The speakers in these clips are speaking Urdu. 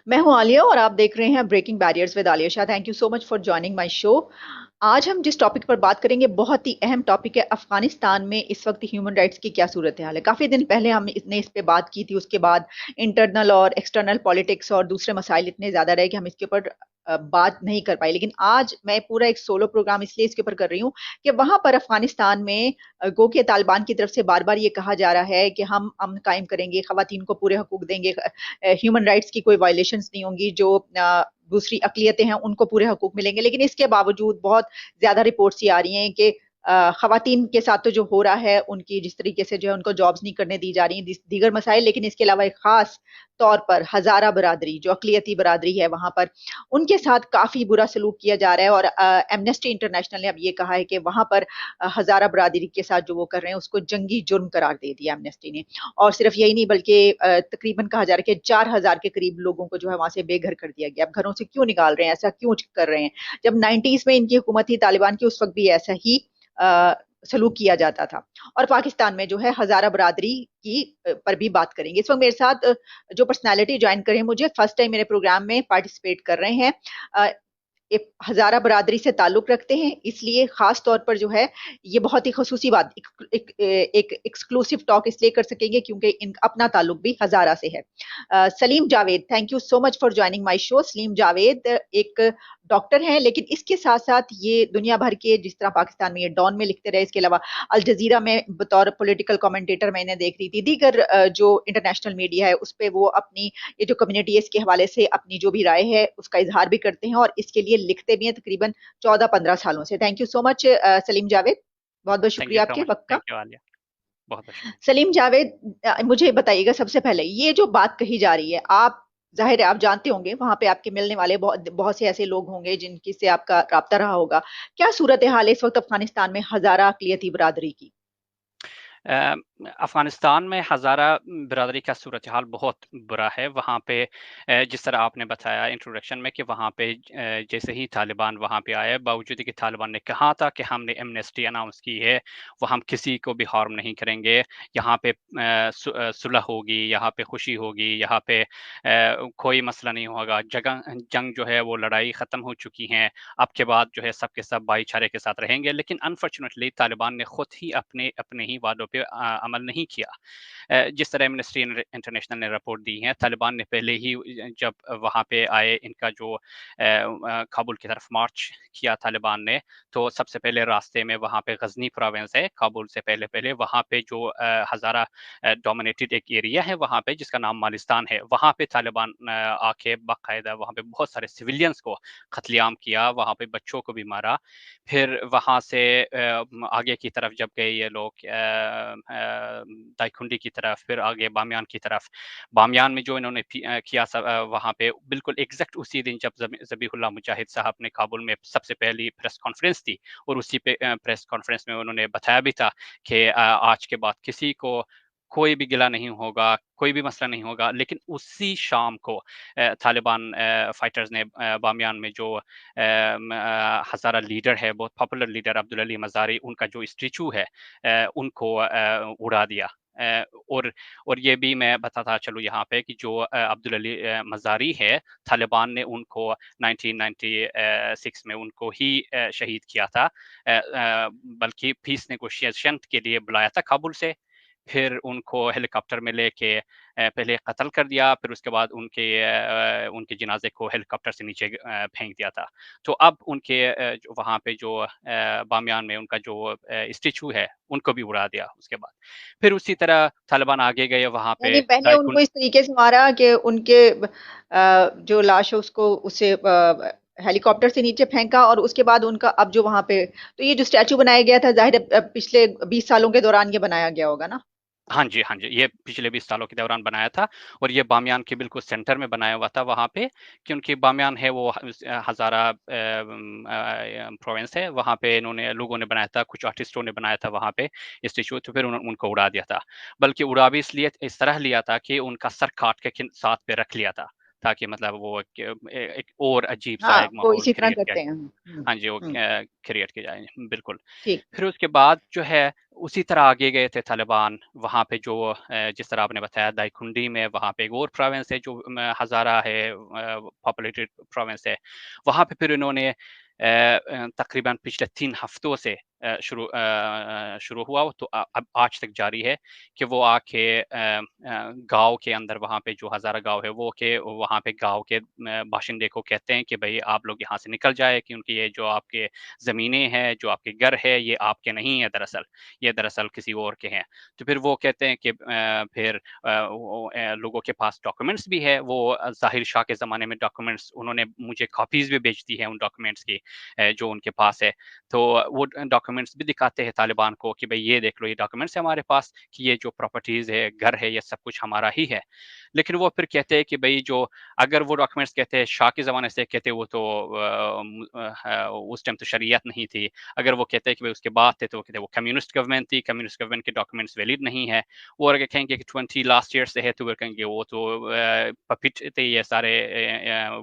میں ہوں عالیہ اور آپ دیکھ رہے ہیں breaking barriers with Alia Shah. Thank you so much for joining my show. آج ہم جس ٹاپک پر بات کریں گے بہت ہی اہم ٹاپک ہے. افغانستان میں اس وقت ہیومن رائٹس کی کیا صورتحال ہے؟ کافی دن پہلے ہم نے اس پہ بات کی تھی. اس کے بعد انٹرنل اور ایکسٹرنل پالیٹکس اور دوسرے مسائل اتنے زیادہ رہے کہ ہم اس کے اوپر بات نہیں کر پائی. لیکن آج میں پورا ایک سولو پروگرام اس لیے اس کے اوپر کر رہی ہوں کہ وہاں پر افغانستان میں گو کہ طالبان کی طرف سے بار بار یہ کہا جا رہا ہے کہ ہم امن قائم کریں گے، خواتین کو پورے حقوق دیں گے، ہیومن رائٹس کی کوئی وائلیشنز نہیں ہوں گی، جو دوسری اقلیتیں ہیں ان کو پورے حقوق ملیں گے. لیکن اس کے باوجود بہت زیادہ رپورٹس یہ آ رہی ہیں کہ خواتین کے ساتھ تو جو ہو رہا ہے ان کی جس طریقے سے جو ہے ان کو جابز نہیں کرنے دی جا رہی ہیں، دیگر مسائل. لیکن اس کے علاوہ ایک خاص طور پر ہزارہ برادری جو اقلیتی برادری ہے وہاں پر ان کے ساتھ کافی برا سلوک کیا جا رہا ہے. اور ایمنسٹی انٹرنیشنل نے اب یہ کہا ہے کہ وہاں پر ہزارہ برادری کے ساتھ جو وہ کر رہے ہیں اس کو جنگی جرم قرار دے دیا ایمنسٹی نے. اور صرف یہی نہیں بلکہ تقریباً کہا جا رہا ہے کہ 4,000 کے قریب لوگوں کو جو ہے وہاں سے بے گھر کر دیا گیا. اب گھروں سے کیوں نکال رہے ہیں؟ ایسا کیوں کر رہے ہیں؟ جب 90s میں ان کی حکومت تھی طالبان کی، اس وقت بھی ایسا ہی سلوک کیا جاتا تھا. اور پاکستان میں جو ہے ہزارہ برادری کی پر بھی بات کریں گے. اس وقت میرے ساتھ جو پرسنالٹی جوائن کریں مجھے فرسٹ ٹائم میرے پروگرام میں پارٹیسپیٹ کر رہے ہیں، ہزارہ برادری سے تعلق رکھتے ہیں، اس لیے خاص طور پر جو ہے یہ بہت ہی خصوصی بات، ایک ایکسکلوسیو ٹاک اس لیے کر سکیں گے کیونکہ ان اپنا تعلق بھی ہزارہ سے ہے. Saleem Javed, thank you so much for joining my show. Saleem Javed ایک ڈاکٹر ہیں، لیکن اس کے ساتھ ساتھ یہ دنیا بھر کے، جس طرح پاکستان میں یہ ڈان میں لکھتے رہے، اس کے علاوہ الجزیرہ میں بطور پولیٹیکل کمنٹیٹر میں انہیں دیکھ رہی تھی. دیگر جو انٹرنیشنل میڈیا ہے اس پہ وہ اپنی یہ جو کمیونٹی ہے اس کے حوالے سے اپنی جو بھی رائے ہے اس کا اظہار بھی کرتے ہیں اور اس کے لیے لکھتے بھی ہیں تقریباً 14-15 سالوں سے. تھینک یو سو مچ سلیم جاوید، بہت بہت تھینک شکریہ یو آپ سو کے مچ. وقت کا. تھینک یو عالیہ. بہت بہت شکریہ. سلیم جاوید، مجھے بتائیے گا سب سے پہلے یہ جو بات کہی جا رہی ہے، آپ ظاہر ہے آپ جانتے ہوں گے وہاں پہ آپ کے ملنے والے بہت بہت سے ایسے لوگ ہوں گے جن کی سے آپ کا رابطہ رہا ہوگا. کیا صورتحال ہے اس وقت افغانستان میں ہزارہ اقلیتی برادری کی؟ افغانستان میں ہزارہ برادری کا صورتحال بہت برا ہے. وہاں پہ جس طرح آپ نے بتایا انٹروڈکشن میں کہ وہاں پہ جیسے ہی طالبان وہاں پہ آئے، باوجود کہ طالبان نے کہا تھا کہ ہم نے ایمنسٹی اناؤنس کی ہے، وہ ہم کسی کو بھی ہارم نہیں کریں گے، یہاں پہ صلح ہوگی، یہاں پہ خوشی ہوگی، یہاں پہ کوئی مسئلہ نہیں ہوگا، جنگ جو ہے وہ لڑائی ختم ہو چکی ہیں، اب کے بعد جو ہے سب کے سب بھائی چارے کے ساتھ رہیں گے. لیکن انفارچونیٹلی طالبان نے خود ہی اپنے ہی وعدوں پہ عمل نہیں کیا. جس طرح ایمنسٹی انٹرنیشنل نے رپورٹ دی ہے، طالبان نے پہلے ہی جب وہاں پہ آئے، ان کا جو کابل کی طرف مارچ کیا طالبان نے، تو سب سے پہلے راستے میں وہاں پہ غزنی پروونس ہے کابل سے پہلے وہاں پہ جو ہزارہ ڈومینیٹڈ ایک ایریا ہے وہاں پہ جس کا نام مالستان ہے، وہاں پہ طالبان آ کے باقاعدہ وہاں پہ بہت سارے سویلینز کو قتل عام کیا، وہاں پہ بچوں کو بھی مارا. پھر وہاں سے آگے کی طرف جب گئے یہ لوگ دائیکنڈی کی طرف، پھر آگے بامیان کی طرف، بامیان میں جو انہوں نے کیا وہاں پہ بالکل ایگزیکٹ اسی دن جب ذبیح اللہ مجاہد صاحب نے کابل میں سب سے پہلی پریس کانفرنس دی، اور اسی پہ پریس کانفرنس میں انہوں نے بتایا بھی تھا کہ آج کے بعد کسی کو کوئی بھی گلہ نہیں ہوگا، کوئی بھی مسئلہ نہیں ہوگا. لیکن اسی شام کو طالبان فائٹرز نے بامیان میں جو ہزارہ لیڈر ہے، بہت پاپولر لیڈر عبدالعلی مزاری، ان کا جو اسٹیچو ہے ان کو اڑا دیا. اور یہ بھی میں بتاتا چلوں یہاں پہ کہ جو عبدالعلی مزاری ہے، طالبان نے ان کو 1996 میں ان کو ہی شہید کیا تھا، بلکہ پیس نیگوشیشن کے لیے بلایا تھا کابل سے، پھر ان کو ہیلی کاپٹر میں لے کے پہلے قتل کر دیا، پھر اس کے بعد ان کے جنازے کو ہیلی کاپٹر سے نیچے پھینک دیا تھا. تو اب ان کے وہاں پہ جو بامیان میں ان کا جو اسٹیچو ہے ان کو بھی اڑا دیا. اس کے بعد پھر اسی طرح طالبان آگے گئے وہاں پہ یعنی پہلے ان کو اس طریقے سے مارا کہ ان کے جو لاش ہے اس کو اسے ہیلی کاپٹر سے نیچے پھینکا، اور اس کے بعد ان کا اب جو وہاں پہ تو یہ جو اسٹیچو بنایا گیا تھا ظاہر ہے پچھلے 20 سالوں کے دوران یہ بنایا گیا ہوگا نا؟ ہاں جی، ہاں جی، یہ پچھلے 20 سالوں کے دوران بنایا تھا، اور یہ بامیان کے بالکل سینٹر میں بنایا ہوا تھا وہاں پہ، کیونکہ بامیان ہے وہ ہزارہ پروونس ہے، وہاں پہ لوگوں نے بنایا تھا، کچھ آرٹسٹوں نے بنایا تھا وہاں پہ اسٹیچو، تو پھر ان کو اڑا دیا تھا. بلکہ اڑا بھی اس طرح لیا تھا کہ ان کا سر کاٹ کے ساتھ پہ رکھ لیا تھا، تاکہ مطلب وہ ایک اور عجیب سا ہاں ایک وہ ماحول اسی طرح کریٹ کیا کرتے ہیں. جائے. ہاں جی، وہ کریٹ کیا جائے بالکل. ٹھیک. پھر اس کے بعد جو ہے اسی طرح آگے گئے تھے طالبان وہاں پہ جو جس طرح آپ نے بتایا دائی کنڈی میں وہاں پہ ایک اور پروونس ہے جو ہزارہ ہے پاپولیٹڈ پروونس ہے. وہاں پہ پھر انہوں نے تقریباً پچھلے 3 ہفتوں سے شروع ہوا تو اب آج تک جاری ہے کہ وہ آ کے گاؤں کے اندر وہاں پہ جو ہزارہ گاؤں ہے وہ کہ وہاں پہ گاؤں کے باشندے کو کہتے ہیں کہ بھائی آپ لوگ یہاں سے نکل جائے کیونکہ یہ جو آپ کے زمینیں ہیں جو آپ کے گھر ہے یہ آپ کے نہیں ہے دراصل یہ دراصل کسی اور کے ہیں. تو پھر وہ کہتے ہیں کہ پھر لوگوں کے پاس ڈاکومنٹس بھی ہے وہ ظاہر شاہ کے زمانے میں ڈاکومنٹس انہوں نے مجھے کاپیز بھی بیچ دی ہیں ان ڈاکومنٹس کی جو ان کے پاس ہے. تو وہ ڈاکومنٹس بھی دکھاتے ہیں طالبان کو کہ بھئی یہ دیکھ لو یہ ڈاکومنٹس ہے ہمارے پاس کہ یہ جو پراپرٹیز ہے گھر ہے یہ سب کچھ ہمارا ہی ہے. لیکن وہ پھر کہتے ہیں کہ بھئی جو اگر وہ ڈاکومنٹس کہتے ہیں شاہ کے زمانے سے کہتے وہ تو اس ٹائم تو شریعت نہیں تھی. اگر وہ کہتے ہیں کہ اس کے بعد تھے تو وہ کہتے ہیں وہ کمیونسٹ گورنمنٹ تھی کمیونسٹ گورنمنٹ کے ڈاکومنٹس ویلڈ نہیں ہے. وہ اگر کہیں گے کہ 20 لاسٹ ایئر سے ہے تو وہ کہیں گے وہ تو پپٹ تھے یہ سارے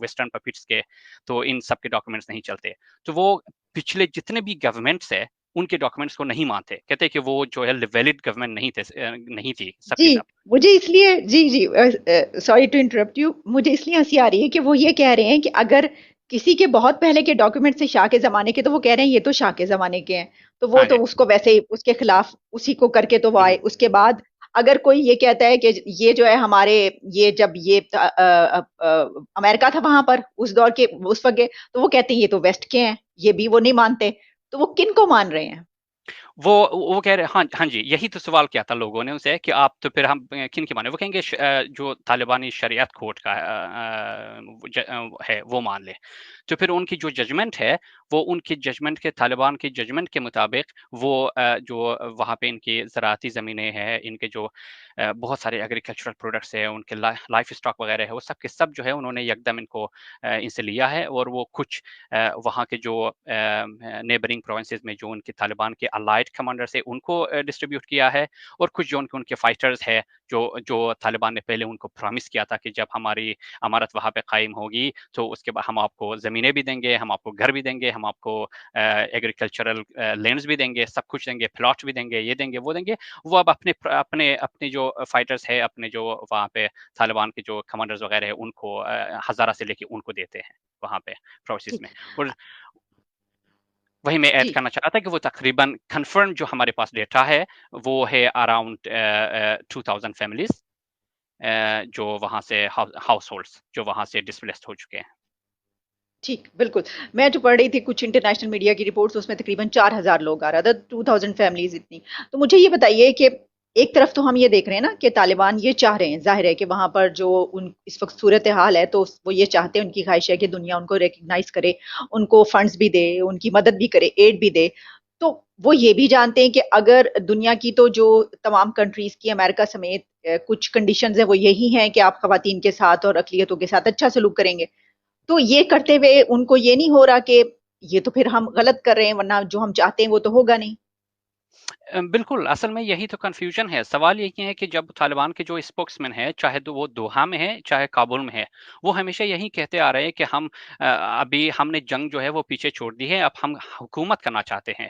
ویسٹرن پپٹس کے تو ان سب کے ڈاکومنٹس نہیں چلتے. تو وہ پچھلے جتنے بھی گورنمنٹس ہیں ان کے ڈاکومنٹس کو نہیں مانتے کہتے کہ وہ جو ہے ویلڈ گورنمنٹ نہیں تھی سب جی کے سب. مجھے اس لیے جی سوری ٹو انٹرپٹ یو مجھے اس لیے ہنسی آ رہی ہے کہ وہ یہ کہہ رہے ہیں کہ اگر کسی کے بہت پہلے کے ڈاکومنٹ سے شاہ کے زمانے کے تو وہ کہہ رہے ہیں یہ تو شاہ کے زمانے کے ہیں تو وہ ہاں جی. تو اس کو ویسے ہی اس کے خلاف اسی کو کر کے تو وہ آئے. اس کے بعد اگر کوئی یہ کہتا ہے کہ یہ جو ہے ہمارے یہ جب یہ امریکہ تھا وہاں پر اس دور کے اس وقت تو وہ کہتے ہیں یہ تو ویسٹ کے ہیں یہ بھی وہ نہیں مانتے تو وہ کن کو مان رہے ہیں؟ وہ کہہ رہے ہاں جی یہی تو سوال کیا تھا لوگوں نے ان سے کہ آپ تو پھر ہم کن کی مانے. وہ کہیں گے جو طالبانی شریعت کورٹ کا ہے وہ مان لے. تو پھر ان کی جو ججمنٹ ہے وہ ان کی ججمنٹ کے طالبان کی ججمنٹ کے مطابق وہ جو وہاں پہ ان کی زراعتی زمینیں ہیں ان کے جو بہت سارے ایگریکلچرل پروڈکٹس ہیں ان کے لائف اسٹاک وغیرہ ہے وہ سب کے سب جو ہے انہوں نے یکدم ان کو ان سے لیا ہے. اور وہ کچھ وہاں کے جو نیبرنگ پروونسز میں جو ان کے طالبان کے الائڈ کمانڈرز ہیں ان کو ڈسٹریبیوٹ کیا ہے. اور کچھ جو ان کے فائٹرز ہے جو طالبان نے پہلے ان کو پرامس کیا تھا کہ جب ہماری امارت وہاں پہ قائم ہوگی تو اس کے بعد ہم آپ کو زمینیں بھی دیں گے ہم آپ کو گھر بھی دیں گے ہم آپ کو ایگریکلچرل لینڈز بھی دیں گے سب کچھ دیں گے پلاٹ بھی دیں گے یہ دیں گے وہ دیں گے. وہ اب اپنے جو فائٹرز ہے اپنے جو وہاں پہ طالبان کے جو کمانڈرز وغیرہ ہے ان کو ہزارہ سے لے کے ان کو دیتے ہیں وہاں پہ پروسیس ٹھیک. میں. اور وہی میں ایڈ جی کرنا چاہتا تھا کہ وہ تقریباً کنفرم جو ہمارے پاس ڈیٹا ہے وہ ہے اراؤنڈ 2000 فیملیز جو وہاں سے ہاؤس ہولڈس جو وہاں سے ڈسپلیسڈ ہو چکے ہیں. ٹھیک بالکل. میں جو پڑھ رہی تھی کچھ انٹرنیشنل میڈیا کی رپورٹس اس میں تقریباً 4000 لوگ آ رہا تھا 2000 فیملیز اتنی. تو مجھے یہ بتائیے کہ ایک طرف تو ہم یہ دیکھ رہے ہیں نا کہ طالبان یہ چاہ رہے ہیں ظاہر ہے کہ وہاں پر جو اس وقت صورتحال ہے تو وہ یہ چاہتے ہیں ان کی خواہش ہے کہ دنیا ان کو ریکگنائز کرے ان کو فنڈز بھی دے ان کی مدد بھی کرے ایڈ بھی دے. تو وہ یہ بھی جانتے ہیں کہ اگر دنیا کی تو جو تمام کنٹریز کی امریکہ سمیت کچھ کنڈیشنز ہیں وہ یہی ہیں کہ آپ خواتین کے ساتھ اور اقلیتوں کے ساتھ اچھا سلوک کریں گے تو یہ کرتے ہوئے ان کو یہ نہیں ہو رہا کہ یہ تو پھر ہم غلط کر رہے ہیں ورنہ جو ہم چاہتے ہیں وہ تو ہوگا نہیں. بالکل اصل میں یہی تو کنفیوژن ہے. سوال یہ ہے کہ جب طالبان کے جو اسپوکس مین ہے چاہے وہ دوحہ میں ہے چاہے کابل میں ہے وہ ہمیشہ یہی کہتے آ رہے ہیں کہ ابھی ہم نے جنگ جو ہے وہ پیچھے چھوڑ دی ہے اب ہم حکومت کرنا چاہتے ہیں.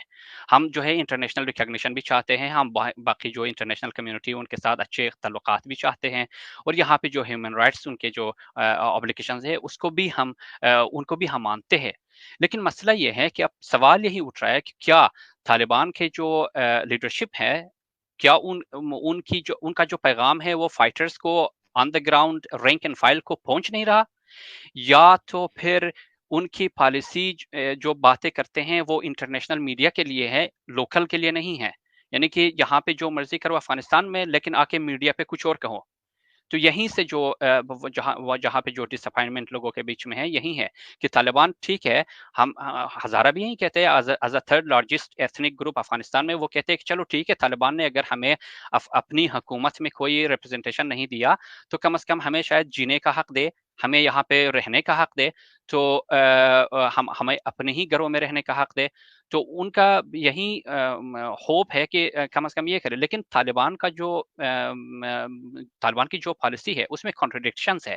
ہم جو ہے انٹرنیشنل ریکگنیشن بھی چاہتے ہیں ہم باقی جو انٹرنیشنل کمیونٹی ان کے ساتھ اچھے تعلقات بھی چاہتے ہیں. اور یہاں پہ جو ہیومن رائٹس ان کے جو آبلیگیشنز ہے اس کو بھی ہم ان کو بھی ہم مانتے ہیں. لیکن مسئلہ یہ ہے کہ اب سوال یہی اٹھ رہا ہے کہ کیا طالبان کے جو لیڈرشپ ہے کیا ان کا جو پیغام ہے وہ فائٹرز کو on the ground rank and file کو پہنچ نہیں رہا یا تو پھر ان کی پالیسی جو باتیں کرتے ہیں وہ انٹرنیشنل میڈیا کے لیے ہے لوکل کے لیے نہیں ہے. یعنی کہ یہاں پہ جو مرضی کرو افغانستان میں لیکن آ کے میڈیا پہ کچھ اور کہو. تو یہیں سے جو جہاں پہ جو ڈس اپائنٹمنٹ لوگوں کے بیچ میں ہے یہی ہے کہ طالبان ٹھیک ہے ہم ہزارہ بھی یہی کہتے ہیں as a third largest ethnic group Afghanistan میں وہ کہتے ہیں کہ چلو ٹھیک ہے طالبان نے اگر ہمیں اپنی حکومت میں کوئی ریپرزنٹیشن نہیں دیا تو کم از کم ہمیں شاید جینے کا حق دے ہمیں یہاں پہ رہنے کا حق دے تو ہمیں اپنے ہی گھروں میں رہنے کا حق دے. تو ان کا یہی ہوپ ہے کہ کم از کم یہ کرے. لیکن طالبان کی جو پالیسی ہے اس میں کانٹرڈکشنز ہے.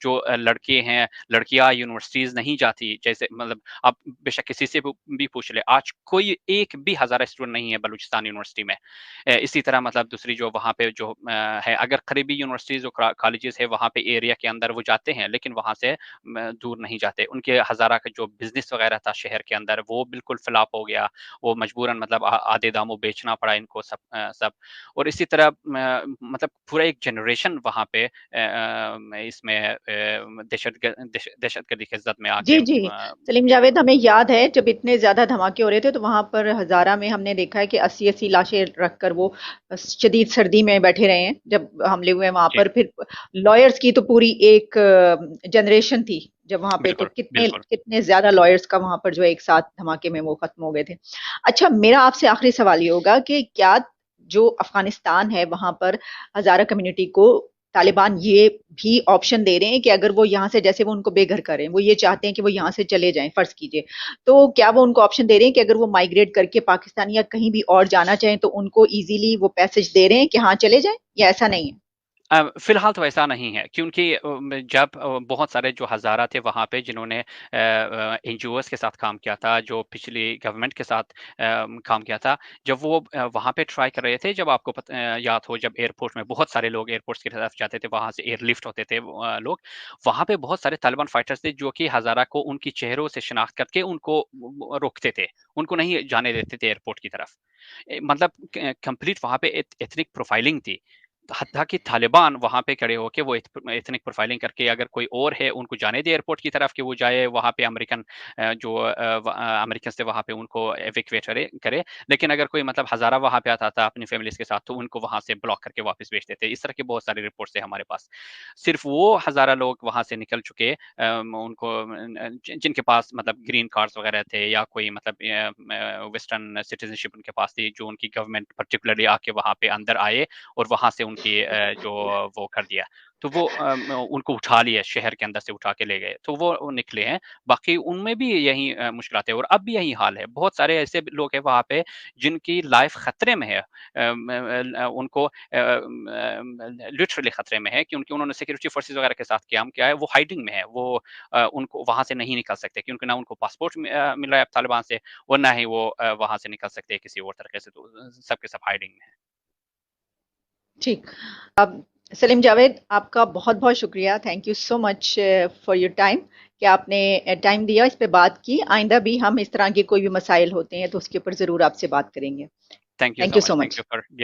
جو لڑکے ہیں لڑکیاں یونیورسٹیز نہیں جاتی. جیسے مطلب آپ بے شک کسی سے بھی پوچھ لے, آج کوئی ایک بھی ہزارہ اسٹوڈنٹ نہیں ہے بلوچستان یونیورسٹی میں. اسی طرح مطلب دوسری جو وہاں پہ جو ہے, اگر قریبی یونیورسٹیز اور کالجز ہے وہاں پہ ایریا کے اندر وہ جاتے ہیں, لیکن وہاں سے دور نہیں جاتے. ان کے ہزارہ کا جو بزنس وغیرہ تھا شہر کے اندر وہ بالکل فلاپ ہو گیا, وہ مجبوراً مطلب آدھے داموں بیچنا پڑا ان کو سب. اور اسی طرح مطلب پورا ایک جنریشن وہاں پہ اس میں دہشت گردی کی زد میں آ جی کے جی سلیم جاوید، ہمیں یاد ہے جب اتنے زیادہ دھماکے ہو رہے تھے تو وہاں پر ہزارہ میں ہم نے دیکھا ہے کہ 80 لاشیں رکھ کر وہ شدید سردی میں بیٹھے رہے ہیں جب حملے ہوئے وہاں جی پر. پھر لائرز کی تو پوری ایک جنریشن تھی جب وہاں پہ کہ بالکل کتنے بالکل. کتنے زیادہ لائرز کا وہاں پر جو ایک ساتھ دھماکے میں وہ ختم ہو گئے تھے. اچھا، میرا آپ سے آخری سوال یہ ہوگا کہ کیا جو افغانستان ہے وہاں پر ہزارہ کمیونٹی کو طالبان یہ بھی آپشن دے رہے ہیں کہ اگر وہ یہاں سے، جیسے وہ ان کو بے گھر کریں، وہ یہ چاہتے ہیں کہ وہ یہاں سے چلے جائیں، فرض کیجئے، تو کیا وہ ان کو آپشن دے رہے ہیں کہ اگر وہ مائگریٹ کر کے پاکستان یا کہیں بھی اور جانا چاہیں تو ان کو ایزیلی وہ پیسج دے رہے ہیں کہ ہاں چلے جائیں، یا ایسا نہیں ہے؟ فی الحال تو ایسا نہیں ہے, کیونکہ جب بہت سارے جو ہزارہ تھے وہاں پہ جنہوں نے این جی اوز کے ساتھ کام کیا تھا, جو پچھلی گورنمنٹ کے ساتھ کام کیا تھا, جب وہ وہاں پہ ٹرائی کر رہے تھے, جب آپ کو یاد ہو جب ایئرپورٹ میں بہت سارے لوگ ایئرپورٹس کی طرف جاتے تھے, وہاں سے ایئر لفٹ ہوتے تھے لوگ, وہاں پہ بہت سارے طالبان فائٹرز تھے جو کہ ہزارہ کو ان کی چہروں سے شناخت کر کے ان کو روکتے تھے, ان کو نہیں جانے دیتے تھے ایئرپورٹ کی طرف. مطلب کمپلیٹ وہاں پہ ایتھنک پروفائلنگ تھی, حتیٰ کہ طالبان وہاں پہ کھڑے ہو کے وہ ایتھنک پروفائلنگ کر کے اگر کوئی اور ہے ان کو جانے دے ایئرپورٹ کی طرف کہ وہ جائے وہاں پہ امریکن جو امریکن سے وہاں پہ ان کو ایویکویٹ کرے, لیکن اگر کوئی مطلب ہزارہ وہاں پہ آتا تھا اپنی فیملیز کے ساتھ تو ان کو وہاں سے بلاک کر کے واپس بھیجتے تھے. اس طرح کے بہت سارے رپورٹس ہیں ہمارے پاس. صرف وہ ہزارہ لوگ وہاں سے نکل چکے ان کو جن کے پاس مطلب گرین کارڈز وغیرہ تھے یا کوئی مطلب ویسٹرن سٹیزن شپ ان کے پاس تھی, جو ان کی گورنمنٹ پرٹیکولرلی آ کے وہاں پہ اندر آئے اور وہاں سے ان کی جو وہ کر دیا, تو وہ ان کو اٹھا لیا, شہر کے اندر سے اٹھا کے لے گئے, تو وہ نکلے ہیں. باقی ان میں بھی یہی مشکلات ہیں اور اب بھی یہی حال ہے. بہت سارے ایسے لوگ ہیں وہاں پہ جن کی لائف خطرے میں ہے, ان کو لٹرلی خطرے میں ہے, کیونکہ انہوں نے سیکورٹی فورسز وغیرہ کے ساتھ کام کیا ہے, وہ ہائیڈنگ میں ہے, وہ ان کو وہاں سے نہیں نکل سکتے کیونکہ نہ ان کو پاسپورٹ مل رہا ہے طالبان سے اور نہ ہی وہ وہاں سے نکل سکتے کسی اور طریقے سے, تو سب کے سب ہائیڈنگ میں ہے. ٹھیک. اب سلیم جاوید، آپ کا بہت بہت شکریہ، thank you so much for your time, کہ آپ نے ٹائم دیا، اس پہ بات کی. آئندہ بھی ہم اس طرح کے کوئی بھی مسائل ہوتے ہیں تو اس کے اوپر ضرور آپ سے بات کریں گے. Thank you thank so you much. So Thank much. you for giving